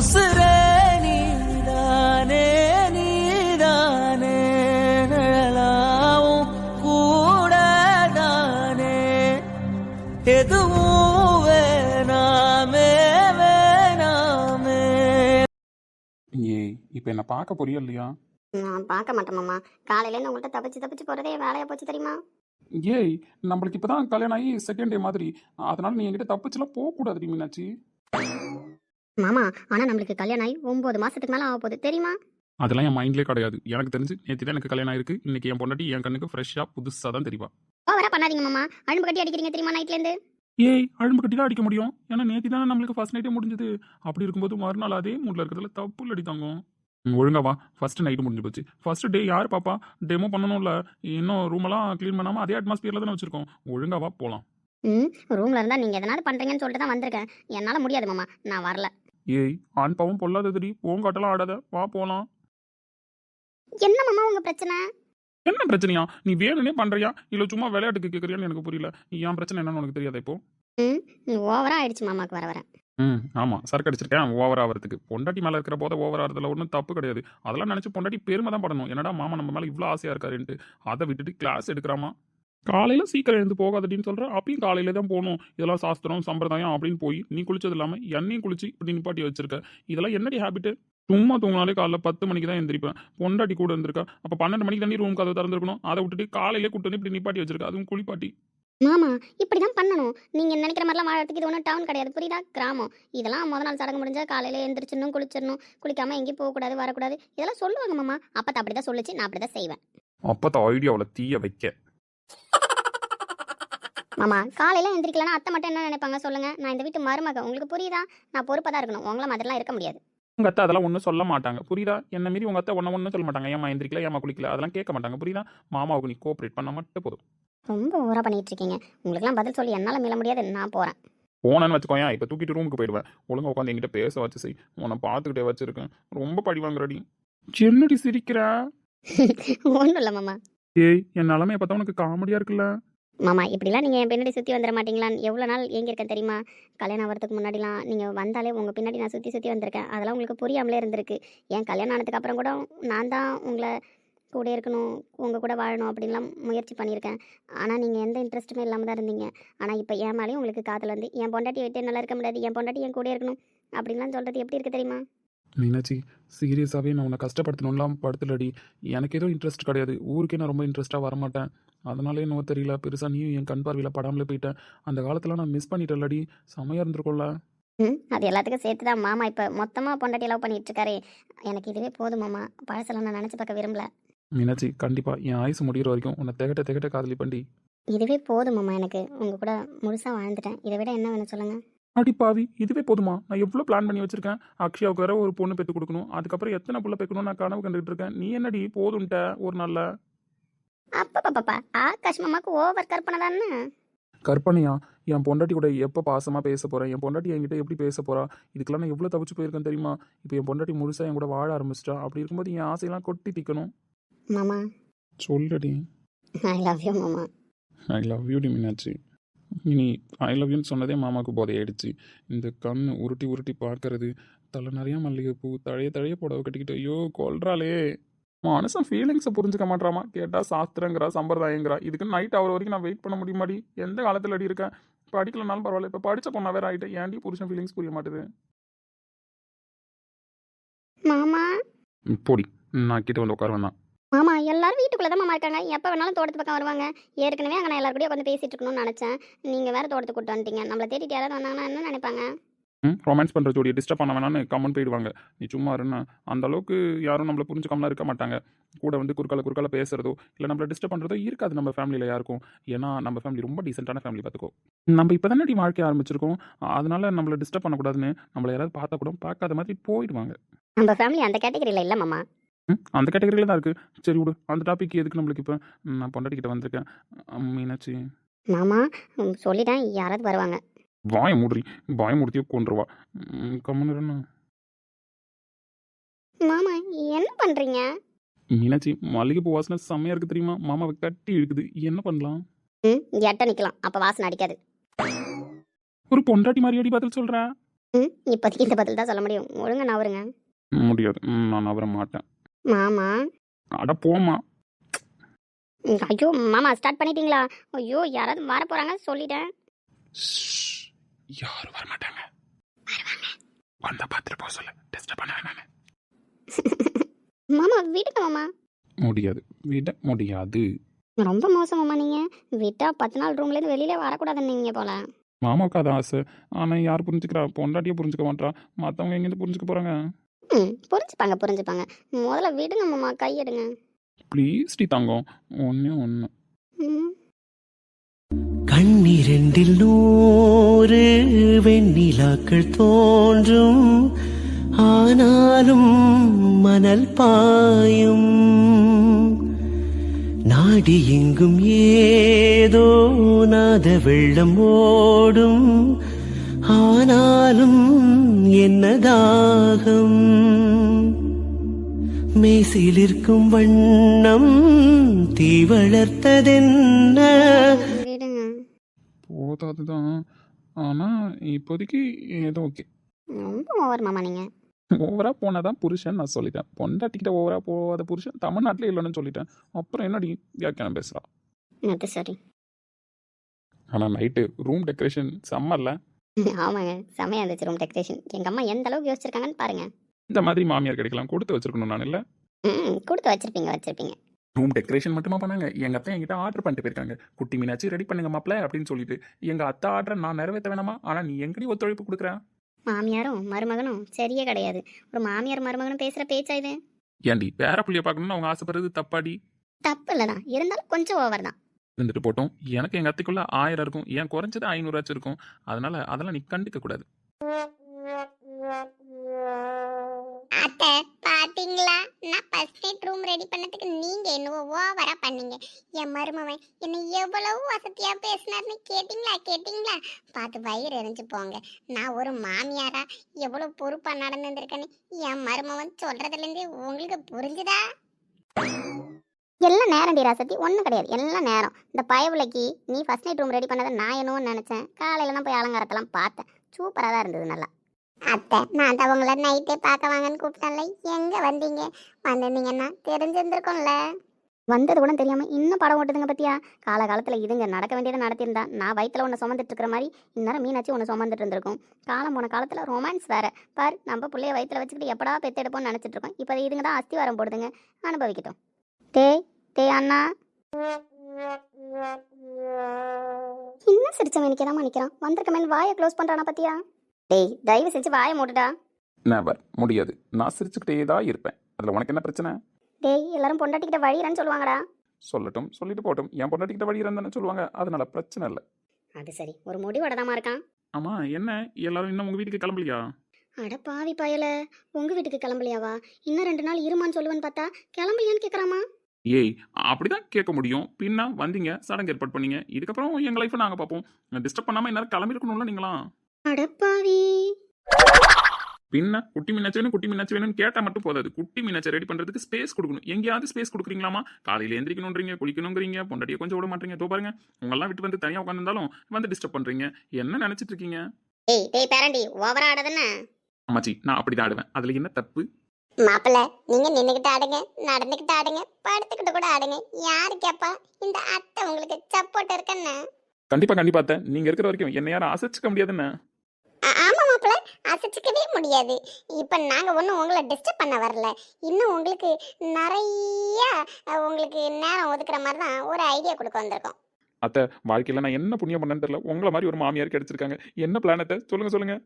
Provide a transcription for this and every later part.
உசுரே நீதானே நீதானே நிழலாவும் கூடதானே எதுவும் வேணாமே வேணாமே. ஏய் இப்போ என்ன பார்க்க போறியா இல்லையா? நான் பார்க்க மாட்டேன் மாமா. காலையிலேருந்து உங்கள்கிட்ட தப்பிச்சு போகிறதே வேலையாக போச்சு தெரியுமா? ஏய் நம்மளுக்கு இப்பதான் கல்யாணம் ஆகி செகண்ட் டே மாதிரி, அதனால நீ என்கிட்ட தப்பிச்சுலாம் போகக்கூடாது மீனாட்சி. மாமா ஆனால் நம்மளுக்கு கல்யாணம் ஆகி 9 மாதத்துக்கு மேலே ஆக போகுது தெரியுமா? அதெல்லாம் என் மைண்ட்லேயே கிடையாது. எனக்கு தெரிஞ்சு நேற்று தான் எனக்கு கல்யாணம் ஆயிருக்கு. இன்னைக்கு என் பொண்டாட்டி என் கண்ணுக்கு ஃப்ரெஷ்ஷாக புதுசாக தான் தெரியுவா. ஓவரா பண்ணாதீங்க மாமா. அழும்பு கட்டி அடிக்கிறீங்க தெரியுமா நைட்லேருந்து? ஏய் அழும்பு கட்டி தான் அடிக்க முடியும். ஏன்னா நேற்று தானே நம்மளுக்கு ஃபர்ஸ்ட் நைட்டே முடிஞ்சது. அப்படி இருக்கும்போது மறுநாள் அதே மூடில் இருக்கிறதுல தப்பு அடி தாங்கும். ஒழுங்காவா ஃபர்ஸ்ட் நைட்டு முடிஞ்சு போச்சு. ஃபர்ஸ்ட் டே யார் பாப்பா? டெமோ பண்ணணும்ல. இன்னும் ரூமெல்லாம் க்ளீன் பண்ணாமல் அதே அட்மாஸ்பியரில் தானே வச்சிருக்கோம். ஒழுங்காவா போகலாம். ரூமில் இருந்தால் நீங்கள் எதனாவது பண்ணுறீங்கன்னு சொல்லிட்டு தான் வந்திருக்கேன். என்னால் முடியாது மாமா, நான் வரல. ஏய் ஆண் பாவம் பொல்லாததுடி. போங்காட்டெல்லாம் ஆடாத, வா போகலாம். என்ன மாமா உங்கள் பிரச்சனை? என்ன பிரச்சனையா? நீ வேணும்னே பண்றியா இல்ல சும்மா விளையாட்டுக்கு கேட்கறியான்னு எனக்கு புரியல. என் பிரச்சனை என்னன்னு உனக்கு தெரியாதா இப்போ? ஓவரா ஆயிடுச்சு மாமாக்கு வர வர. ஆமா சரக்கு அடிச்சிருக்கேன் ஓவர் ஆகிறதுக்கு. பொண்டாட்டி மேல இருக்கிற போத ஓவர் ஆகிறதுல ஒன்றும் தப்பு கிடையாது. அதெல்லாம் நினைச்சு பொண்டாட்டி பெருமை தான் படணும். என்னடா மாமா நம்ம மேல இவ்வளோ ஆசையா இருக்காருன்ட்டு. அதை விட்டுட்டு கிளாஸ் எடுக்கிறாமா. காலையில சீக்கிரம் எழுந்து போகாதடின்னு சொல்ற. அப்பயும் காலையில தான் போகணும். இதெல்லாம் சாஸ்திரம் சம்பிரதாயம் அப்படின்னு போய் நீ குளிச்சது இல்லாம எண்ணெயும் குளிச்சு இப்படி நிப்பாட்டி வச்சிருக்க. இதெல்லாம் என்னடி ஹேபிட்? சும்மா தூங்கினாலே காலைல 10 மணிக்கு தான் எந்திரிப்பேன். பொண்டாட்டி கூட இருந்திருக்கா. அப்ப 12 மணிக்கு தண்ணி ரூம் கதவு திறந்துருக்கணும். அதை விட்டுட்டு காலையிலே கூட்டு வந்து இப்படி நிப்பாட்டி வச்சிருக்கா. அதுவும் குளிப்பாட்டி. மாமா இப்படி தான் பண்ணணும். நீங்கள் நினைக்கிற மாதிரிலாம் வாழறதுக்கு இது ஒன்றும் டவுன் கிடையாது, புரியுதா? கிராமம். இதெல்லாம் முத நாள் சடங்கு முடிஞ்சால் காலையில் எழுந்திரிச்சிடணும், குளிச்சிடணும், குளிக்காமல் எங்கேயும் போகக்கூடாது, வரக்கூடாது, இதெல்லாம் சொல்லுவாங்க மாமா. அப்போ அப்படி தான் சொல்லிச்சு, நான் அப்படி தான் செய்வேன். அப்பத்த ஐடியாவில் தீய வைக்க. மாமா காலையில் எழுந்திரிக்கலன்னா அத்தை மட்டும் என்ன நினைப்பாங்க சொல்லுங்கள்? நான் இந்த வீட்டு மருமக, உங்களுக்கு புரியுதா? நான் பொறுப்பாக தான் இருக்கணும், உங்களை மாதிரிலாம் இருக்க முடியாது. உங்க அத்தை அதெல்லாம் ஒன்றும் சொல்ல மாட்டாங்க, புரியுதா? என்ன மீறி உங்க அத்தை ஒன்றும் சொல்ல மாட்டாங்க. ஏமா எந்திரிக்கல, ஏமா குளிக்கல, அதெல்லாம் கேட்க மாட்டாங்க, புரியுதா? மாமாவுக்கு நீ கோஆப்ரேட் பண்ண மட்டும் போதும். ரொம்ப ஓவராக பண்ணிட்டு இருக்கீங்க. உங்களுக்குலாம் பதில் சொல்லி என்னால் மீள முடியாது, நான் போகிறேன். போனேன்னு வச்சுக்கோயா, இப்போ தூக்கிட்டு ரூமுக்கு போயிடுவேன். ஒழுங்கா உட்காந்து என்கிட்ட பேச வச்சு செய். உன்னை பார்த்துக்கிட்டே வச்சிருக்கேன். ரொம்ப படி வாங்குறடி. என்னடி சிரிக்கிற? ஒன்றும் இல்லை மாமா. ஏய் என் நிலமையை பார்த்தா உனக்கு காமெடியா இருக்குல்ல? மாமா இப்படிலாம் நீங்கள் என் பின்னாடி சுற்றி வந்துட மாட்டீங்களான்னு எவ்வளோ நாள் ஏங்கியிருக்கேன் தெரியுமா? கல்யாணம் ஆகிறதுக்கு முன்னாடிலாம் நீங்கள் வந்தாலே உங்கள் பின்னாடி நான் சுற்றி வந்திருக்கேன். அதெல்லாம் உங்களுக்கு புரியாமலே இருந்திருக்கு. என் கல்யாணம் ஆனதுக்கு அப்புறம் கூட நான் தான் உங்களை கூட இருக்கணும், உங்கள் கூட வாழணும் அப்படின்லாம் முயற்சி பண்ணியிருக்கேன். ஆனால் நீங்கள் எந்த இன்ட்ரெஸ்ட்டுமே இல்லாமல் தான் இருந்தீங்க. ஆனால் இப்போ என் மேலேயும் உங்களுக்கு காதல் வந்து என் பொண்டாட்டி விட்டு என்னால் இருக்க முடியாது, என் பொண்டாட்டி என் கூட இருக்கணும் அப்படின்லாம் சொல்கிறது எப்படி இருக்குது தெரியுமா? மீனாட்சி சீரியஸாகவே நான் உன்னை கஷ்டப்படுத்தணும்லாம் படுத்தலடி. எனக்கு ஏதோ இன்ட்ரெஸ்ட் கிடையாது. ஊருக்கே நான் ரொம்ப இன்ட்ரெஸ்ட்டாக வரமாட்டேன். அதனாலே என்னவோ தெரியல, பெருசாக நீயும் என் கண் பார்வையில் படாமலே போயிட்டேன். அந்த காலத்தில் நான் மிஸ் பண்ணிட்டேன்லடி. செமையாக இருந்திருக்கோம்ல. அது எல்லாத்துக்கும் சேர்த்து தான் மாமா இப்போ மொத்தமாக பொண்டாட்டி லவ் பண்ணிட்டு இருக்காரு. எனக்கு இதுவே போதும் மாமா. பழசெல்லாம் நான் நினச்சி பார்க்க விரும்பல. மீனாட்சி கண்டிப்பாக என் ஆயுசு முடிகிற வரைக்கும் உன்னை திகட்ட காதலி பண்ணி. இதுவே போதும் மாமா. எனக்கு உங்கள் கூட முழுசாக வாழ்ந்துட்டேன். இதை விட என்ன வேணும் சொல்லுங்கள்? அடிப்பாவி இதுவே போதுமா? நான் எவ்வளோ பிளான் பண்ணி வச்சிருக்கேன். அக்ஷயாவுக்கு வேற ஒரு பொண்ணு பெற்று கொடுக்கணும். அதுக்கப்புறம் எத்தனை புள்ள பெக்கணும் நான் கனவு கண்டுகிட்டு இருக்கேன். நீ என்னடி போதுன்ட்ட ஒரு நாள்ல? அப்பா ஆகாஷ் மாமாவுக்கு ஓவர் கற்பனை தானே. கற்பனையா? என் பொண்டாட்டி கூட எப்போ பாசமாக பேச போகிறேன்? என் பொண்டாட்டி என்கிட்ட எப்படி பேச போகிறா? இதுக்கெல்லாம் நான் எவ்வளோ தவிச்சு போயிருக்கேன் தெரியுமா? இப்போ என் பொண்டாட்டி முழுசாக என் கூட வாழ ஆரம்பிச்சிட்டா. அப்படி இருக்கும்போது என் ஆசையெல்லாம் கொட்டி திக்கணும். மாமா சொல்லடி. ஐ லவ் யூ மாமா. ஐ லவ் யூ டி மீனாட்சி. நீ ஐ லவ் யூன்னு சொன்னதே மாமாவுக்கு போதையாயிடுச்சு. இந்த கண் உருட்டி பார்க்கறது, தலை நிறையா மல்லிகைப்பூ, தழைய புடவை கட்டிக்கிட்டு ஐயோ கொல்றாளே. மனுஷன் ஃபீலிங்ஸை புரிஞ்சுக்க மாட்டாமா. கேட்டால் சாஸ்திரங்கிறா சம்பிரதாயங்கிறா. இதுக்கு நைட் அவர் வரைக்கும் நான் வெயிட் பண்ண முடியுமாடி? எந்த காலத்தில் அடி இருக்கேன்? படிக்கலனாலும் பரவாயில்ல, இப்போ படித்த பொண்ணா வேற ஆகிட்டேன். ஏன்டி புருஷன் ஃபீலிங்ஸ் புரிய மாட்டுது? மாமா போடி, நான் கிட்ட வந்து உட்கார வேணாம். மாமா எல்லாரும் வீட்டுக்குள்ளே தான் மாமா இருக்காங்க. எப்போ வேணாலும் தோட்டத்து பக்கம் வருவாங்க. ஏற்கனவே அங்கே நான் எல்லாரும் கூட உட்காந்து பேசிட்டு இருக்கணும்னு நினச்சேன். நீங்கள் வேறு தோட்டத்துக்கு கூட்டு வந்துட்டீங்க. நம்மளை தேடிட்டு யாராவது வந்தாங்கன்னா என்ன நினைப்பாங்க? ரொமான்ஸ் பண்ணுற ஜோடியை டிஸ்டர்ப் பண்ண வேணான்னு கம்மன் போயிடுவாங்க. நீ சும்மா இருன்னா. அந்த அளவுக்கு யாரும் நம்மளை புரிஞ்சுக்காமலாம் இருக்க மாட்டாங்க. கூட வந்து குறுக்கால பேசுறதோ இல்லை நம்மளை டிஸ்டர்ப் பண்ணுறதோ இருக்காது நம்ம ஃபேமிலியில் யாருக்கும். ஏன்னா நம்ம ஃபேமிலி ரொம்ப டீசெண்டான ஃபேமிலி. பார்த்துக்கோ, நம்ம இப்போ தானே வாழ்க்கை ஆரம்பிச்சிருக்கோம். அதனால நம்மளை டிஸ்டர்ப் பண்ணக்கூடாதுன்னு நம்மளை யாராவது பார்த்தா கூட பார்க்காத மாதிரி போயிடுவாங்க. நம்ம ஃபேமிலி அந்த கேட்டகரியில் இல்லை மாமா. அந்த கேட்டகரியில் தான் இருக்குது. சரி விடு, அந்த டாபிக் எதுக்கு நம்மளுக்கு? இப்போ நான் பொண்டாட்டிக்கிட்ட வந்திருக்கேன். மீனாட்சி மாமா சொல்லிட்டேன், யாராவது வருவாங்க. வாய மூடுத்தியோ கொண்டுருவா. கம்முன்னு. மாமா என்ன பண்ணுறீங்க? மீனாட்சி மல்லிகைப்பூ வாசனை செம்மையாக இருக்குது தெரியுமா? மாமாவை கட்டி இழுக்குது. என்ன பண்ணலாம்? எட்ட நிற்கலாம், அப்போ வாசனை அடிக்காது. ஒரு பொண்டாட்டி மாதிரி அடி பதில் சொல்கிறேன். ம் இப்போதைக்கு இந்த பதில் தான் சொல்ல முடியும். ஒழுங்கா நவருங்க. முடியாது. நான் நவர மாட்டேன். மாமா. அட போம்மா. ஐயோ! மாமா ஸ்டார்ட் பண்ணிட்டீங்களா? ஐயோ! யாராவது வரப் போறாங்க சொல்லிட்டேன். யாரும் வர மாட்டாங்க. வந்தா பார்த்துட்டு போக சொல்லு. டெஸ்ட் பண்ண வேணாம். மாமா விடுங்க மாமா. முடியாது. விட முடியாது. ரொம்ப மோசம் மாமா நீங்க. விட்டா 10 நாள் ரூம்லேருந்து வெளியிலே வரக்கூடாதுன்னீங்க போல. மாமாவுக்கு அது ஆசை. ஆனால் யார் புரிஞ்சுக்கிறா? பொண்டாட்டியே புரிஞ்சுக்க மாட்டா. மற்றவங்க எங்கேருந்து புரிஞ்சுக்க போகிறாங்க? புரிஞ்சுப்பாங்க புரிஞ்சுப்பாங்க. முதல்ல விடுங்க மாமா கையெடுங்க. ப்ளீஸ் டி தங்கம். ஒன்று ம். கண்ணிரண்டில் 100 வெண்ணிலாக்கள் தோன்றும், ஆனாலும் மணல் பாயும். நாடி எங்கும் ஏதோ நாத வெள்ளம் ஓடும், ஆனாலும் என்ன தாகம். மேசிலிருக்கும் வண்ணம் தீ வளர்த்ததென்ன. விடுங்க. போதாது தான். ஆனால் இப்போதைக்கு ஏதோ ஓகே. ரொம்ப ஓவர் மாமா நீங்க. ஓவராக போனால் தான் புருஷன் நான் சொல்லிட்டேன். பொண்டாட்டிக்கிட்ட ஓவராக போகாத புருஷன் தமிழ்நாட்டில் இல்லைன்னு சொல்லிட்டேன். அப்புறம் என்னடி வியாக்கியானம் பேசுகிறா? அது சரி. ஆனால் நைட்டு ரூம் டெக்கரேஷன் செம்மல்ல. ஆமாங்க செமையா இருந்துச்சு ரூம் டெக்கரேஷன். எங்கள் அம்மா எந்த அளவுக்கு யோசிச்சிருக்காங்கன்னு பாருங்க. இந்த மாதிரி மாமியார் கிடைக்கலாம். கொடுத்து வச்சிருக்கணும் நான் இல்லை. கொடுத்து வச்சிருப்பீங்க. ரூம் டெக்கரேஷன் மட்டுமா பண்ணாங்க. எங்கள் அத்தை என்கிட்ட ஆர்டர் பண்ணிட்டு போயிருக்காங்க. குட்டி மீனாச்சு ரெடி பண்ணுங்க மாப்பிள்ள அப்படின்னு சொல்லிட்டு. எங்கள் அத்தை ஆர்டரை நான் நிறைவேற்ற வேணாமா? ஆனால் நீ எங்கடி ஒத்துழைப்பு கொடுக்குற? மாமியாரும் மருமகனும் சரியே கிடையாது. ஒரு மாமியார் மருமகனும் பேசுகிற பேச்சா இது? ஏன்டி பேர புள்ளிய பார்க்கணும்னு அவங்க ஆசைப்படுறது தப்பாடி? தப்பு இல்லைதான், இருந்தாலும் கொஞ்சம் ஓவர் தான். இருந்துட்டு போட்டோம். எனக்கு எங்கள் அத்தைக்குள்ள 1000 இருக்கும். ஏன் குறைஞ்சது 500 இருக்கும். அதெல்லாம் நீ கண்டுக்க கூடாது. அத்தை பாத்தீங்களா, நான் ஃபர்ஸ்ட் நைட் ரூம் ரெடி பண்ணதுக்கு நீங்க என்னவோ ஓவரா பண்ணீங்க. என் மருமவன் என்ன எவ்வளவு வசதியா பேசினார்னு கேட்டிங்களா? பார்த்து வயிறு எரிஞ்சு போங்க. நான் ஒரு மாமியாரா எவ்வளவு பொறுப்பா நடந்துருக்கேன்னு என் மருமவன் சொல்றதுல இருந்தே உங்களுக்கு புரிஞ்சுதா? எல்லாம் நேரம் டி ராசத்தி, ஒன்றும் கிடையாது, எல்லாம் நேரம். இந்த பயவுலைக்கு நீ ஃபர்ஸ்ட் நைட் ரூம் ரெடி பண்ணதை நான் என்னவோன்னு நினச்சேன். காலையில் தான் போய் அலங்காரத்தெல்லாம் பார்த்தேன். சூப்பராக தான் இருந்தது. நல்லா. அத்தை நான் தான் உங்களை நைட்டே பார்க்க வாங்கன்னு கூப்பிட்டேன்ல, எங்க வந்தீங்க? வந்திருந்தீங்கன்னா தெரிஞ்சிருந்துருக்கும்ல. வந்தது கூட தெரியாமல் இன்னும் படம் ஓட்டுதுங்க பத்தியா? காலகாலத்தில் இதுங்க நடக்க வேண்டியதை நடத்தியிருந்தா நான் வயிற்றில் ஒன்று சுமந்துட்டு இருக்கிற மாதிரி இந்நேரம் மீனாச்சி ஒன்று சுமந்துட்டு இருந்திருக்கும். காலம் போன காலத்தில் ரொமான்ஸ் வேற பார். நம்ம பிள்ளைய வயிற்றில் வச்சுக்கிட்டு எப்படா பெத்தெடுப்போம்னு நினச்சிட்டு இருக்கோம். இப்போ இதுங்க தான் அஸ்திவாரம் போடுதுங்க. அனுபவிக்கட்டும். டே அண்ணா இன்னும் சிரிச்சவன் நிற்கிறாம நிற்கிறான். வந்திருக்க மேல் வாயை க்ளோஸ் பண்ணுறானா பத்தியா? டேய் தயவு செஞ்சு வாயை மூடுடா. நெவர். முடியாது. நான் சிரிச்சுக்கிட்டே தான் இருப்பேன். அதில் உனக்கு என்ன பிரச்சனை? டேய் எல்லாரும் பொண்டாட்டிக்கிட்ட வழியிறன்னு சொல்லுவாங்கடா. சொல்லட்டும், சொல்லிட்டு போட்டும். என் பொண்டாட்டிக்கிட்ட வழி இருந்தானே சொல்லுவாங்க. அதனால பிரச்சனை இல்லை. அது சரி, ஒரு முடிவோட தாமா இருக்கான். ஆமாம், என்ன எல்லாரும் இன்னும் உங்கள் வீட்டுக்கு கிளம்பலையா? அட பாவி பயல, உங்க வீட்டுக்கு கிளம்பலையாவா? இன்னும் 2 நாள் இருமான்னு சொல்லுவேன்னு பார்த்தா கிளம்பலையான்னு கேட்குறாமா? ஏய், அப்படிதான் கேட்க முடியும். பின்ன வந்தீங்க, சடங்கு ஏற்பாடு பண்ணீங்க. இதுக்கப்புறம் எங்கள் லைஃப்பை நாங்கள் பார்ப்போம். டிஸ்டர்ப் பண்ணாமல் எல்லாரும் கிளம்பிருக்கணும்ல நீங்களாம். அடப்பாவி. பின்ன குட்டி மீனாச்சு வேணும்னு கேட்டால் மட்டும் போதாது. குட்டி மீனாச்சை ரெடி பண்ணுறதுக்கு ஸ்பேஸ் கொடுக்கணும். எங்கேயாவது ஸ்பேஸ் கொடுக்குறீங்களாமா? காலையில் எந்திரிக்கணுன்றீங்க, குளிக்கணுங்கிறீங்க, பொண்டாட்டியை கொஞ்சம் விட மாட்டீங்க. தோ பாருங்க, உங்களெல்லாம் விட்டு வந்து தனியாக உட்காந்துருந்தாலும் வந்து டிஸ்டர்ப் பண்ணுறீங்க. என்ன நினச்சிட்டு இருக்கீங்க? டேய் பேரண்டி ஓவரா ஆடாதண்ணா. அம்மாச்சி, நான் அப்படி தான் ஆடுவேன். அதில் என்ன தப்பு? மாப்பிள்ள நீங்க நின்னுக்கிட்டு ஆடுங்க, நடந்துக்கிட்டு ஆடுங்க, படுத்துக்கிட்டு கூட ஆடுங்க. யாரு கேப்பா? இந்த அத்தை உங்களுக்கு சப்போர்ட் இருக்குன்னு. கண்டிப்பா அத்தை. நீங்க இருக்கிற வரைக்கும் என்ன யாரும் அசைச்சிக்க முடியாதுன்னு. ஆமா மாப்பிள்ள, அசைச்சிக்கவே முடியாது. இப்ப நாங்க ஒன்றும் உங்களை டிஸ்டர்ப் பண்ண வரல. இன்னும் உங்களுக்கு நிறைய உங்களுக்கு நேரம் ஒதுக்குற மாதிரி தான் ஒரு ஐடியா கொடுக்க வந்திருக்கோம். அத்தை, வாழ்க்கையில நான் என்ன புண்ணியம் பண்ணேன்னு தெரியல. உங்களை மாதிரி ஒரு மாமியார் கிடைச்சிருக்காங்க. என்ன பிளான் அத்தை? சொல்லுங்க.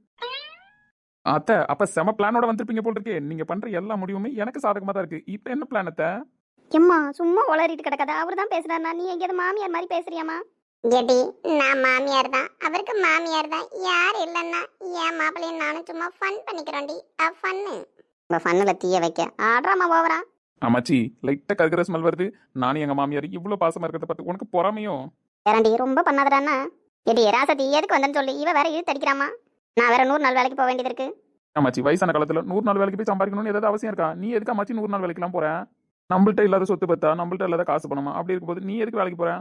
அத்தை, அப்ப செம பிளானோட வந்திருப்பீங்க போல் இருக்கே. நீங்க பண்ற எல்லா முடிவுமே எனக்கு சாதகமா தான் இருக்கு. இப்ப என்ன பிளான் அத்தை? எம்மா சும்மா உளறிட்டு கிடக்காத. அவர் தான் பேசுறாருனா நீ எங்கேயாவது மாமியார் மாதிரி பேசுறியாமா? எடி நான் மாமியார் தான், அவருக்கு மாமியார் தான். யார் இல்லைன்னா என் மாப்பிள்ளையும் நானும் சும்மா ஃபன் பண்ணிக்கிறோண்டி. ஃபன்னு உங்க ஃபன்னில் தீய வைக்க ஆடுறாமா ஓவரா? அம்மாச்சி, லைட்டா கருகிற ஸ்மெல் வருது. நானும் எங்க மாமியார் இவ்வளவு பாசமா இருக்கிறத பார்த்து உனக்கு பொறாமையோ? பேரண்டி ரொம்ப பண்ணாதடாண்ணா. எடி ராசதி எதுக்கு வந்தேன்னு சொல்லி இவ வேற இழுத்து அடிக்கிறாமா? நான் வேற 100 நாள் வேலைக்கு போக வேண்டியது இருக்கு. அம்மாச்சி, வயசான காலத்துல 100 நாள் வேலைக்கு போய் சம்பாதிக்கணும்னு ஏதாவது அவசியம் இருக்கா? நீ எதுக்கு அம்மாச்சி 100 நாள் வேலைக்கெல்லாம் போற? நம்மள்ட்ட இல்லாத சொத்து பத்தா, நம்மள்ட்ட இல்லாத காசு பணமா? அப்படி இருக்கும்போது நீ எதுக்கு வேலைக்கு போற?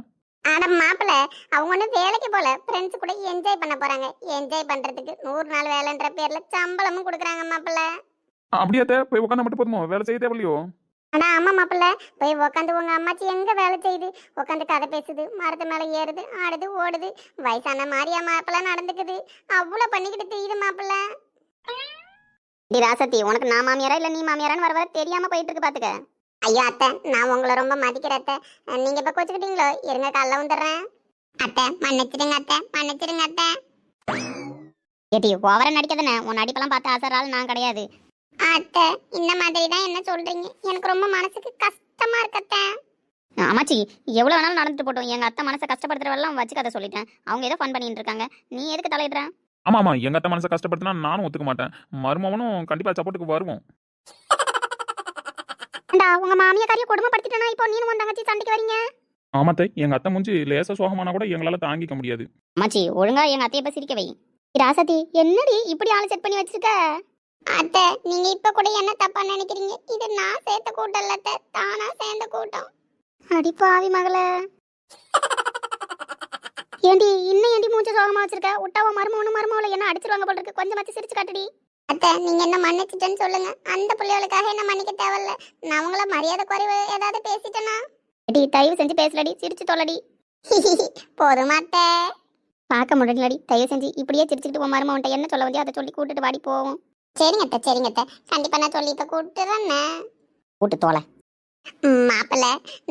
ஆனா மாப்பிள்ள அவங்க ஒன்றும் வேலைக்கு போல ஃப்ரெண்ட்ஸ் கூட என்ஜாய் பண்ண போறாங்க. என்ஜாய் பண்றதுக்கு 100 நாள் வேலைன்ற பேர்ல சம்பளமும் கொடுக்குறாங்க மாப்பிள்ள. அப்படியே அத்தை, போய் உட்காந்தா மட்டும் போதுமோ, வேலை செய்ய தேவையில்லையோ? ஆனா ஆமா மாப்பிள்ள, போய் உக்காந்து உங்க அம்மாச்சி எங்க வேலை செய்யுது? உக்காந்து கதை பேசுது, மரத்து மேல ஏறுது, ஆடுது, ஓடுது, வயசான மாதிரியா மாப்பிள்ள நடந்துக்குது. அவ்வளவு பண்ணிக்கிட்டு தெரியுது மாப்பிள்ள. டி ராசத்தி, உனக்கு நான் மாமியாரா இல்ல நீ மாமியாரான்னு வர வர தெரியாம போயிட்டு இருக்கு பாத்துக்க. ஐயோ அத்தை, நான் உங்களை ரொம்ப மதிக்கிறேன் அத்தை. நீங்க இப்ப கோச்சுக்கிட்டீங்களோ? இருங்க காலைல வந்துடுறேன். அத்தை மன்னிச்சிடுங்க அத்தை, மன்னிச்சிடுங்க அத்தை. ஏட்டி ஓவரா நடிக்காதனே, உன் நடிப்பெல்லாம் பார்த்து ஆசைறாள் நான் கிடையாது. அத்தை இந்த மாதிரி தான் என்ன சொல்றீங்க? எனக்கு ரொம்ப மனசுக்கு கஷ்டமா இருக்கு அத்தை. அம்மாச்சி எவ்வளவு வேணாலும் நடந்துட்டு போட்டோம், எங்க அத்தை மனசை கஷ்டப்படுத்துறவெல்லாம் வச்சு கதை சொல்லிட்டேன். அவங்க ஏதோ ஃபன் பண்ணிட்டு இருக்காங்க, நீ எதுக்கு தலையிடுற? ஆமா ஆமா, எங்க அத்தை மனசை கஷ்டப்படுத்தினா நானும் ஒத்துக்க மாட்டேன். மருமவனும் கண்டிப்பா சப்போர்ட்டுக்கு வருவோம். உங்க மாமியா காரிய கொடுமைப்படுத்திட்டனா இப்போ நீனும் உன் தங்கச்சி சண்டைக்கு வரீங்க? ஆமாத்தை, எங்க அத்தை மூஞ்சி லேசா சோகமானா கூட எங்களால தாங்கிக்க முடியாது. அம்மாச்சி ஒழுங்கா எங்க அத்தையை சிரிக்க வை. ராசத்தி என்னடி இப்படி ஆளு செட் பண்ணி வச்சிருக்க? அத்தை நீங்க இப்ப கூட என்ன தப்பா நினைக்கிறீங்க? இது நான் சேர்த்த கூட்டம் இல்ல அத்தை, தானா சேர்ந்த கூட்டம். அடி பாவி மகள. ஏண்டி இன்னும் ஏண்டி மூஞ்ச சோகமா வச்சிருக்க? விட்டாவ மருமவளை என்ன அடிச்சிருவாங்க போல இருக்கு. கொஞ்சமாச்சு சிரிச்சு காட்டுடி. அத்தை நீங்க என்ன மன்னிச்சிட்டேன்னு சொல்லுங்க. அந்த பிள்ளைகளுக்காக என்ன மன்னிக்க தேவையில்ல. நான் உங்கள மரியாதை குறைவு ஏதாவது பேசிட்டேனா? அடி தயவு செஞ்சு பேசலடி, சிரிச்சு தொல்லடி. போதும் அத்தை. பார்க்க முடியலடி, தயவு செஞ்சு இப்படியே சிரிச்சுக்கிட்டு உன் மருமவன்ட்ட என்ன சொல்ல வந்தியோ அதை சொல்லி கூட்டிட்டு வாடி போவோம். சரிங்க அத்தை, சரிங்க அத்தை, கண்டிப்பா நான் சொல்லி இப்ப கூப்பிட்டுறேன்னு. கூட்டு தோலை. மாப்பிள்ள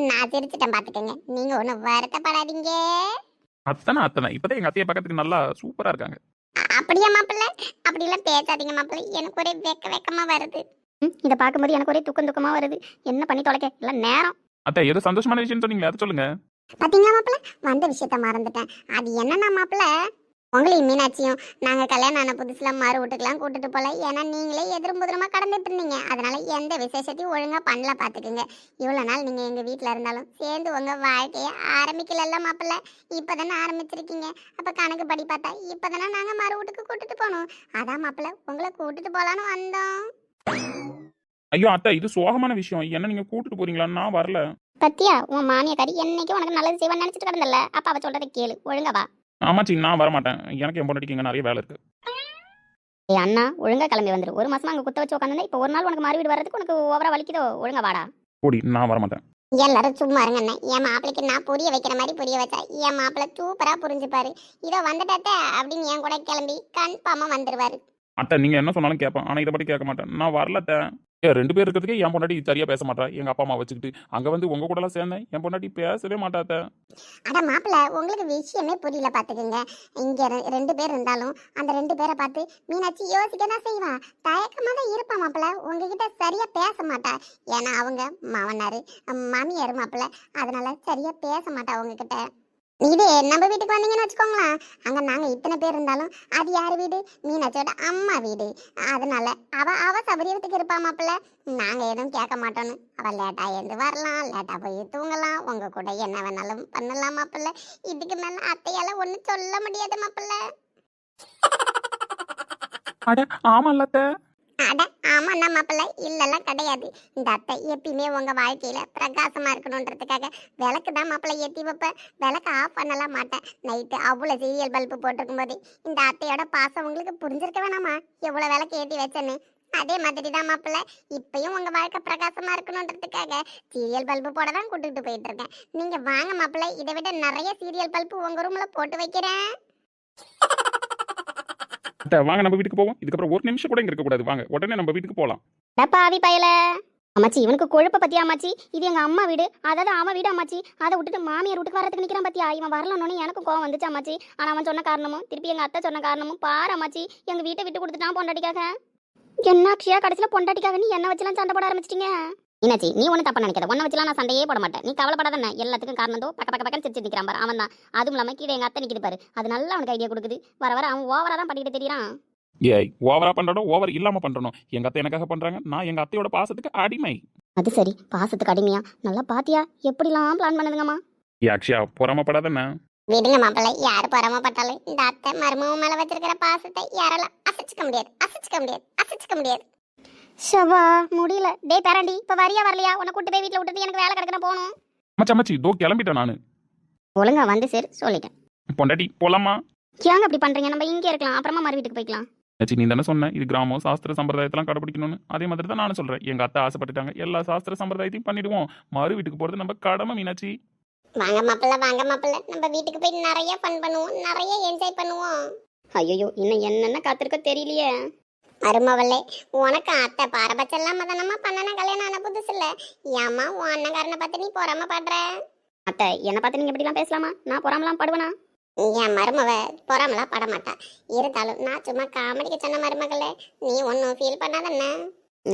நான் சிரிச்சிட்டேன் பாத்துக்கங்க, நீங்க ஒன்னும் வருத்தப்படாதீங்க. அத்தனை அத்தனை இப்பதான் எங்க அத்தையை பக்கத்துக்கு நல்லா சூப்பரா இருக்காங்க. அப்படியா மாப்பிள்ள? அப்படிலாம் பேசாதீங்க மாப்பிள்ள, எனக்கு ஒரே வெக்கமா வருது. இதை பார்க்கும்போது எனக்கு ஒரே துக்கமா வருது. என்ன பண்ணி தொலைக்க எல்லாம் நேரம். அத்தை ஏதோ சந்தோஷமான விஷயம் சொன்னீங்களே, அதை சொல்லுங்க. பாத்தீங்களா மாப்பிள்ள, வந்த விஷயத்த மறந்துட்டேன். அது என்னன்னா மாப்பிள்ள, உங்களையும் மீனாட்சியும் நாங்க கல்யாணம் ஆன புதுசுல மறு வீட்டுக்கெல்லாம் கூட்டிட்டு போல. ஏன்னா நீங்களே எதிரும் புதிரமா கடந்துட்டு இருந்தீங்க. அதனால எந்த விசேஷத்தையும் ஒழுங்கா பண்ணல பாத்துக்குங்க. இவ்வளவு நாள் நீங்க எங்க வீட்டுல இருந்தாலும் சேர்ந்து உங்க வாழ்க்கைய ஆரம்பிக்கல மாப்பிள்ள. இப்பதானே ஆரம்பிச்சிருக்கீங்க. அப்ப கணக்கு படி பார்த்தா இப்பதானே நாங்க மறு வீட்டுக்கு கூட்டிட்டு போனோம். அதான் மாப்பிள்ள உங்களை கூட்டிட்டு போலான்னு வந்தோம். ஐயோ அத்தை, இது சோகமான விஷயம். என்ன நீங்க கூட்டிட்டு போறீங்களா? நான் வரல. பத்தியா உன் மாமியாக்காரி என்னைக்கு உனக்கு நல்லது செய்வான்னு நினைச்சிட்டு கிடந்தல. அப்ப அவ சொல்றதை கேளு, ஒழுங்கா வா. ஆமாச்சி, நான் வரமாட்டேன். எனக்கு என் பொண்டாட்டிக்கு இங்க நிறைய வேலை இருக்கு. ஏய் அண்ணா, ஒழுங்கா கிளம்பி வந்துரு. ஒரு மாசமா அங்க குத்த வச்சு உட்காந்து இப்போ ஒரு நாள் உனக்கு மாறி வீடு வர்றதுக்கு உனக்கு ஓவரா வலிக்குதோ? ஒழுங்கா வாடா. ஓடி, நான் வரமாட்டேன். எல்லாரும் சும்மா இருங்கண்ணே. என் மாப்பிளைக்கு நான் புரிய வைக்கிற மாதிரி புரிய வச்சா என் மாப்பிள்ளை சூப்பரா புரிஞ்சுப்பாரு. இதோ வந்துட்டாத்த அப்படின்னு என் கூட கிளம்பி கன்ஃபார்மா வந்துருவாரு. அத்தை நீங்க என்ன சொன்னாலும் கேட்பேன், ஆனா இதை பத்தி கேட்க மாட்டேன். நான் வரல அத்தை. 2 பேர் இருக்கிறதுக்கே என் பொண்டாட்டி சரியா பேச மாட்டா. எங்க அப்பா அம்மா வச்சுக்கிட்டு அங்க வந்து உங்க கூட எல்லாம் சேர்ந்தேன், என் பொண்டாட்டி பேசவே மாட்டாத்த. அட மாப்பிள்ள உங்களுக்கு விஷயமே புரியல பாத்துக்குங்க. இங்க 2 பேர் இருந்தாலும் அந்த 2 பேரை பார்த்து மீனாட்சி யோசிக்க தான் செய்வா. தயக்கமா தான் இருப்பா மாப்பிள்ள. உங்ககிட்ட சரியா பேச மாட்டா. ஏன்னா அவங்க மாமனாரு மாமியார் மாப்பிள்ள, அதனால சரியா பேச மாட்டா உங்ககிட்ட. இது நம்ம வீட்டுக்கு வந்தீங்கன்னு வச்சுக்கோங்களேன், அங்க நாங்க இத்தனை பேர் இருந்தாலும் அது யார் வீடு? மீனாட்சியோட அம்மா வீடு. அதனால அவ சபரியத்துக்கு இருப்பா மாப்பிள்ள. நாங்க எதுவும் கேட்க மாட்டோன்னு. அவ லேட்டா எழுந்து வரலாம், லேட்டா போய் தூங்கலாம், உங்க கூட என்ன வேணாலும் பண்ணலாம் மாப்பிள்ள. இதுக்கு மேல அத்தையால ஒண்ணும் சொல்ல முடியாது மாப்பிள்ள. அட ஆமால்ல அத்தை. அட ஆமாண்ணா மாப்பிள்ள, இல்லெல்லாம் கிடையாது. இந்த அத்தை எப்பயுமே உங்க வாழ்க்கையில பிரகாசமா இருக்கணும்ன்றதுக்காக விளக்கு தான் மாப்பிள்ள ஏற்றி வைப்பேன். விளக்கு ஆஃப் பண்ணலாம் மாட்டேன். நைட்டு அவ்வளோ சீரியல் பல்பு போட்டிருக்கும் போது இந்த அத்தையோட பாசம் உங்களுக்கு புரிஞ்சிருக்க வேணாமா? எவ்வளோ விளக்கு ஏற்றி வச்சேன்னு. அதே மாதிரி தான் மாப்பிள்ள, இப்பயும் உங்க வாழ்க்கை பிரகாசமா இருக்கணும்ன்றதுக்காக சீரியல் பல்பு போட தான் கூட்டிட்டு போயிட்டு இருக்கேன். நீங்க வாங்க மாப்பிள்ள, இதை விட நிறைய சீரியல் பல்பு உங்க ரூம்ல போட்டு வைக்கிறேன். அத்தை வாங்க, நம்ம வீட்டுக்கு போவோம். இதுக்கப்புறம் ஒரு நிமிஷம் கூட இங்க இருக்க கூடாது. வாங்க, உடனே நம்ம வீட்டுக்கு போலாம். பாவி பயல. அம்மாச்சி இவனுக்கு கொழுப்ப பத்தியா அம்மாச்சி? இது எங்க அம்மா வீடு, அதாவது அவன் வீடு அம்மாச்சி. அதை விட்டுட்டு மாமியார் வீட்டுக்கு வரதுக்கு நிக்கிறான் பத்தியா? இவன் வரலன்னு எனக்கும் கோவம் வந்துச்சு அம்மாச்சி. ஆனா அவன் சொன்ன காரணமும் திருப்பி எங்க அத்தை சொன்ன காரணமும் பாரு அம்மாச்சி. எங்க வீட்டை விட்டு கொடுத்துட்டான் பொண்டாட்டிக்காக. என்னாச்சியா கடைசியில பொண்டாட்டிக்காக நீ என்ன வச்சுலாம் சண்டை போட ஆரம்பிச்சிட்டீங்க? என்னாச்சி நீ ஒன்னும் தப்பா நினைக்காத. ஒன்ன வச்சுலாம் நான் சண்டையே போட மாட்டேன். நீ கவலைப்படாத. எல்லாத்துக்கும் காரணம் தோ பக்க பக்கம் சிரிச்சு நிக்கிறான் பாரு, அவன் தான். அதுவும் இல்லாம கீழே எங்க அத்தை நிக்குது பாரு, அது நல்லா அவனுக்கு ஐடியா கொடுக்குது. வர வர அவன் ஓவரா தான் பண்ணிட்டு தெரியறான். ஏய், ஓவரா பண்றோம், ஓவர் இல்லாம பண்றோம். எங்க அத்தை எனக்காக பண்றாங்க, நான் எங்க அத்தையோட பாசத்துக்கு அடிமை. அது சரி, பாசத்துக்கு அடிமையா? நல்லா பாத்தியா எப்படிலாம் பிளான் பண்ணுதுங்கம்மா. ஏ அக்ஷயா, பொறாமப்படாதண்ணா. விடுங்க மாப்பிள்ள, யாரு பொறாமப்பட்டாலும் இந்த அத்தை மருமக மேல வச்சிருக்கிற பாசத்தை யாரால அசைச்சுக்க முடியாது, அசைச்சுக்க முடியாது, அசைச்சுக்க முடியாது. ஷவா முடியல. டே பேரண்டி, இப்ப வரியா வரலையா? உன்னை கூட்டு போய் வீட்டுல விட்டுட்டு எனக்கு வேலை கிடக்குற போகணும். மச்சி தோ கிளம்பிட்டேன் நானு. ஒழுங்கா வந்து சரி சொல்லிட்டேன். பொண்டாட்டி போலாமா? ஏங்க அப்படி பண்றீங்க? நம்ம இங்கே இருக்கலாம், அப்புறமா மறு வீட்டுக்கு போய்க்கலாம். ஆச்சி நீ தானே சொன்ன இது கிராமம் சாஸ்திர சம்பிரதாயத்தெல்லாம் கடைபிடிக்கணும்னு. அதே மாதிரி தான் நானும் சொல்றேன். எங்க அத்தை ஆசைப்பட்டுட்டாங்க, எல்லா சாஸ்திர சம்பிரதாயத்தையும் பண்ணிடுவோம். மறு வீட்டுக்கு போறது நம்ம கடமை மீனாட்சி. வாங்க மாப்பிள்ள, வாங்க மாப்பிள்ள, நம்ம வீட்டுக்கு போய் நிறைய ஃபன் பண்ணுவோம், நிறைய என்ஜாய் பண்ணுவோம். ஐயோ இன்னும் என்னென்ன காத்திருக்க தெரியலையே. மருமவளே, உனக்கு அத்தை பாரபட்சம் இல்லாம தானம்மா பண்ணன கல்யாணம் ஆன புதுசு இல்ல. ஏம்மா உன் அண்ணங்காரனை பார்த்து நீ பொறாம படுற? அத்தை என்னை பார்த்து நீங்க இப்படிலாம் பேசலாமா? நான் பொறாமலாம் படுவேனா? என் மருமவ பொறாமலாம் பட மாட்டா. இருந்தாலும் நான் சும்மா காமெடிக்கு சொன்ன மருமகளே, நீ ஒன்னும் ஃபீல் பண்ணாதண்ணே.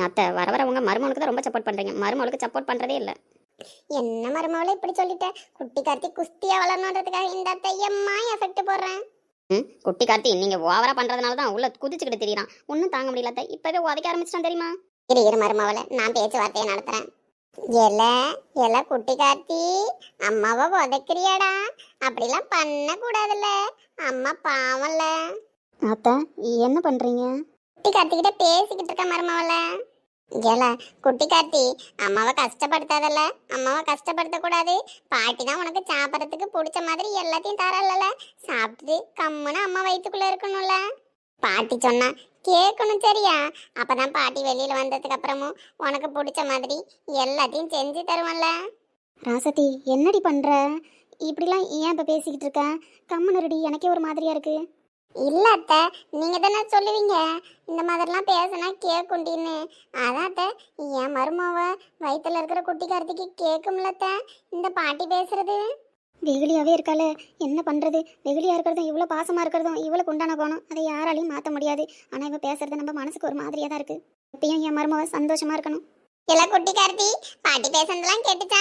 அத்தை வர வர உங்க மருமகளுக்கு தான் ரொம்ப சப்போர்ட் பண்றீங்க, மருமகளுக்கு சப்போர்ட் பண்றதே இல்லை. என்ன மருமவளே இப்படி சொல்லிட்ட? குட்டி கார்த்தி குஸ்தியா வளரணுன்றதுக்காக இந்த அத்தை எம்மா எஃபெக்ட் போடுறேன். குட்டி கார்த்தி நீங்க ஓவரா பண்றதுனால தான் உள்ள குதிச்சுக்கிட்டு தெரியறான். ஒன்னும் தாங்க முடியல அத்தை, இப்பவே உதைக்க ஆரம்பிச்சிட்டான் தெரியுமா? இரு மருமவளே, நான் பேச்சுவார்த்தையை நடத்துறேன். எல குட்டி கார்த்தி, அம்மாவை உதைக்கிறியாடா? அப்படிலாம் பண்ண கூடாதுல்ல, அம்மா பாவம்ல. அத்தை என்ன பண்றீங்க? குட்டி கார்த்தி கிட்ட பேசிக்கிட்டு இருக்க மருமவள. ஏல குட்டி கார்த்தி, அம்மாவை கஷ்டப்படுத்தாதல்ல, அம்மாவை கஷ்டப்படுத்த கூடாது. பாட்டி தான் உனக்கு சாப்பிட்றதுக்கு பிடிச்ச மாதிரி எல்லாத்தையும் தரல, சாப்பிட்டு கம்முன்னு அம்மா வயிற்றுக்குள்ள இருக்கணும்ல. பாட்டி சொன்னா கேட்கணும் சரியா? அப்பதான் பாட்டி வெளியில வந்ததுக்கு அப்புறமும் உனக்கு பிடிச்ச மாதிரி எல்லாத்தையும் செஞ்சு தருவல்ல. ராசதி என்னடி பண்ற? இப்படிலாம் ஏன் இப்ப பேசிக்கிட்டு இருக்க? கம்முனருடி, எனக்கே ஒரு மாதிரியா இருக்கு. இல்ல அத்தை, நீங்க தானே சொல்லுவீங்க இந்த மாதிரிலாம் பேசினா கேட்குண்டின்னு. அதான் அத்தை, என் மருமாவ வயிற்றுல இருக்கிற குட்டி கார்த்திக்கு கேட்கும்லத்த இந்த பாட்டி பேசுறது. வெகுளியாவே இருக்கால, என்ன பண்றது? வெகுளியா இருக்கிறதும் இவ்வளோ பாசமா இருக்கிறதும் இவ்வளோ உண்டான போகணும், அதை யாராலையும் மாற்ற முடியாது. ஆனா இவ பேசுறது நம்ம மனசுக்கு ஒரு மாதிரியா தான் இருக்கு. எப்பயும் என் மருமாவ சந்தோஷமா இருக்கணும். இல்ல குட்டி கார்த்தி, பாட்டி பேசுனதெல்லாம் கேட்டுச்சா?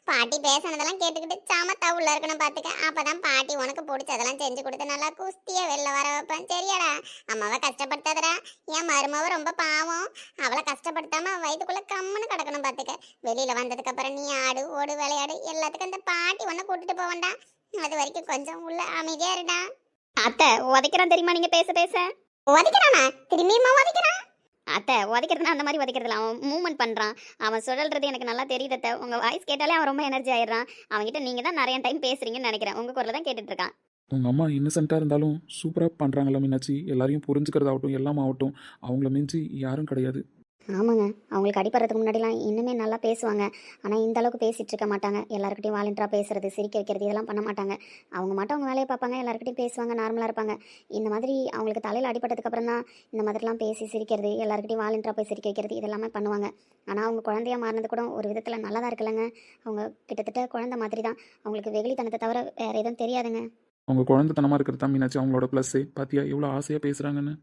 பாட்டி பேசுனதெல்லாம் கேட்டுக்கிட்டு சாமத்தா உள்ள இருக்கணும் பாத்துக்க. அப்பதான் பாட்டி உனக்கு பிடிச்சதெல்லாம் செஞ்சு கொடுத்து நல்லா குஸ்தியா வெளில வர வைப்பேன் சரியாடா? அம்மாவை கஷ்டப்படுத்தாதடா. என் மருமாவை ரொம்ப பாவம், அவளை கஷ்டப்படுத்தாம வயிற்றுக்குள்ள கம்முன்னு கிடக்கணும் பாத்துக்க. வெளியில வந்ததுக்கு அப்புறம் நீ ஆடு ஓடு விளையாடு எல்லாத்துக்கும் அந்த பாட்டி உன்னை கூட்டிட்டு போவண்டா. அது வரைக்கும் கொஞ்சம் உள்ள அமைதியா இருடா. அத்தை உதைக்கிறான் தெரியுமா நீங்க பேச பேச? உதைக்கிறானா? திரும்பியுமா உதைக்கிறான்? அத்தை உதைக்கிறதுனா அந்த மாதிரி உதைக்கிறதுல அவன் மூவ்மெண்ட் பண்றான். அவன் சுழல்றது எனக்கு நல்லா தெரியுது அத்தை. உங்க வாய்ஸ் கேட்டாலே அவன் ரொம்ப எனர்ஜி ஆயிடுறான். அவன்கிட்ட நீங்க தான் நிறைய டைம் பேசுறீங்கன்னு நினைக்கிறேன். உங்க குரலை தான் கேட்டுட்டு இருக்கான். உங்க அம்மா இன்னசென்ட்டாக இருந்தாலும் சூப்பராக பண்ணுறாங்களா மீனாட்சி? எல்லாரையும் புரிஞ்சுக்கிறதாகட்டும் எல்லாம் ஆகட்டும், அவங்கள மிஞ்சி யாரும் கிடையாது. ஆமாங்க, அவங்களுக்கு அடிப்படுறதுக்கு முன்னாடிலாம் இன்னுமே நல்லா பேசுவாங்க. ஆனால் இந்த அளவுக்கு பேசிகிட்டு இருக்க மாட்டாங்க. எல்லாருக்கிட்டையும் வாலண்டராக பேசுறது, சிரிக்க வைக்கிறது இதெல்லாம் பண்ண மாட்டாங்க. அவங்க மட்டும் அவங்க வேலையை பார்ப்பாங்க, எல்லாருக்கிட்டையும் பேசுவாங்க, நார்மலாக இருப்பாங்க. இந்த மாதிரி அவங்களுக்கு தலையில் அடிப்பட்டதுக்கு அப்புறம் தான் இந்த மாதிரிலாம் பேசி சிரிக்கிறது, எல்லாருக்கிட்டையும் வாலண்டராக போய் சிரிக்க வைக்கிறது இதெல்லாமே பண்ணுவாங்க. ஆனால் அவங்க குழந்தையா மாறினது கூட ஒரு விதத்தில் நல்லா தான் இருக்குல்லங்க. அவங்க கிட்டத்தட்ட குழந்தை மாதிரி தான். அவங்களுக்கு வெகுளித்தனத்தை தவிர வேறு எதுவும் தெரியாதுங்க. அவங்க குழந்தைத்தனமாக இருக்கிறது தான் மீனாட்சி அவங்களோட ப்ளஸ்ஸு. பார்த்தியா எவ்வளோ ஆசையாக பேசுகிறாங்கன்னு?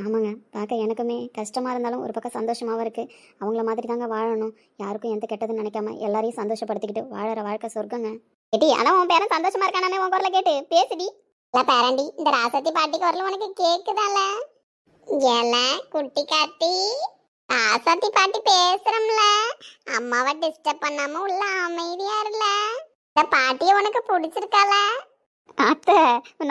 ஆமாங்க, பார்க்க எனக்குமே கஷ்டமாக இருந்தாலும் ஒரு பக்கம் சந்தோஷமாகவும் இருக்குது. அவங்கள மாதிரி தாங்க வாழணும். யாருக்கும் எந்த கெட்டதுன்னு நினைக்காம எல்லாரையும் சந்தோஷப்படுத்திக்கிட்டு வாழற வாழ்க்கை சொர்க்கங்க. கேட்டி ஆனால் உன் பேரன் சந்தோஷமா இருக்கானே, உன் குரலை கேட்டு பேசுடி. இல்ல பேரண்டி, இந்த ராசத்தி பாட்டி குரல் உனக்கு கேக்குதால? ஏல குட்டி கார்த்தி, ராசத்தி பாட்டி பேசுறோம்ல, அம்மாவை டிஸ்டர்ப் பண்ணாம உள்ள அமைதியா இருல. இந்த பாட்டியை உனக்கு பிடிச்சிருக்கால? அத்தை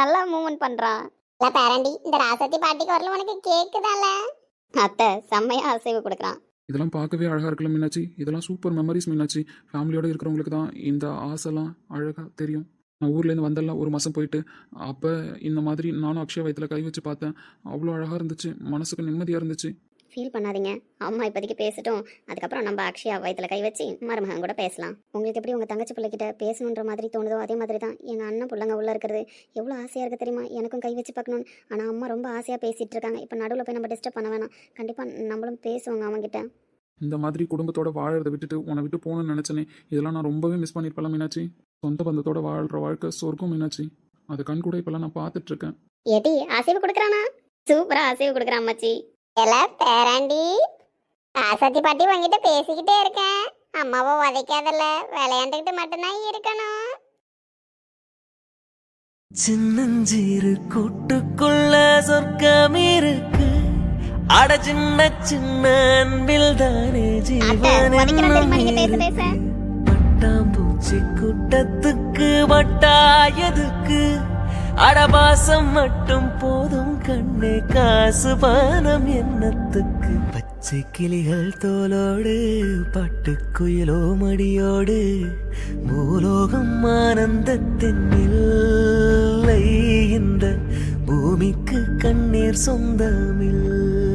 நல்லா மூவ்மெண்ட் பண்ணுறான். இல்ல பேரண்டி, இந்த ராசத்தி பாட்டி குரல் உனக்கு கேக்குதால? அத்தை செம்மையாக அசைவு கொடுக்குறான். இதெல்லாம் பார்க்கவே அழகாக இருக்குல்ல மீனாட்சி? இதெல்லாம் சூப்பர் மெமரிஸ் மீனாட்சி. ஃபேமிலியோடு இருக்கிறவங்களுக்கு தான் இந்த ஆசைலாம் அழகாக தெரியும். நான் ஊர்லேருந்து வந்தெல்லாம் ஒரு மாதம் போயிட்டு அப்போ இந்த மாதிரி நானும் அக்ஷயா வயிற்றுல கை வச்சு பார்த்தேன். அவ்வளோ அழகாக இருந்துச்சு, மனசுக்கு நிம்மதியாக இருந்துச்சு. ஃபீல் பண்ணாதீங்க, அம்மா இப்போதைக்கு பேசட்டும். அதுக்கப்புறம் நம்ம அக்ஷயா வயிற்றுல கை வச்சு மருமகன் கூட பேசலாம். உங்களுக்கு எப்படி உங்கள் தங்கச்சி பிள்ளைகிட்ட பேசணுன்ற மாதிரி தோணுதோ அதே மாதிரி தான் எங்கள் அண்ணன் பிள்ளைங்க உள்ளே இருக்கிறது. எவ்வளோ ஆசையாக இருக்குது தெரியுமா எனக்கும் கை வச்சு பார்க்கணுன்னு. ஆனால் அம்மா ரொம்ப ஆசையாக பேசிகிட்டு இருக்காங்க. இப்போ நடுவில் போய் நம்ம டிஸ்டர்ப் பண்ண வேணாம். கண்டிப்பாக நம்மளும் பேசுவோங்க அவங்ககிட்ட. இந்த மாதிரி குடும்பத்தோட வாழறதை விட்டுட்டு உன்னை விட்டு போகணும்னு நினச்சனே, இதெல்லாம் நான் ரொம்பவே மிஸ் பண்ணியிருப்பேன் மீனாட்சி. சொந்த பந்தத்தோட வாழ்கிற வாழ்க்கை சொர்க்கம் மீனாட்சி. அது கண் கூட இப்போல்லாம் நான் பார்த்துட்ருக்கேன். ஏடி அசைவு கொடுக்குறானா? சூப்பராக அசைவு கொடுக்குறான் அம்மாச்சி. இல்ல பேரண்டி, ராசத்தி பாட்டி உங்ககிட்ட பேசிக்கிட்டே இருக்கேன். அம்மாவை உதைக்காதல்ல, விளையாண்டுக்கிட்டு மட்டும்தான் இருக்கணும். சின்னஞ்சிறு கூட்டுக்குள்ள சொர்க்கம் இருக்கு. அட சின்ன சின்ன அன்பில் தானே ஜீவன். பட்டாம்பூச்சி கூட்டத்துக்கு வட்டாயதுக்கு அடபாசம் மட்டும் போதும் கண்ணே, காசு பானம் என்னத்துக்கு? பச்சை கிளிகள் தோலோடு பட்டுக்குயிலோ மடியோடு, பூலோகம் ஆனந்தத்தின் எல்லை, இந்த பூமிக்கு கண்ணீர் சொந்தமில்லை.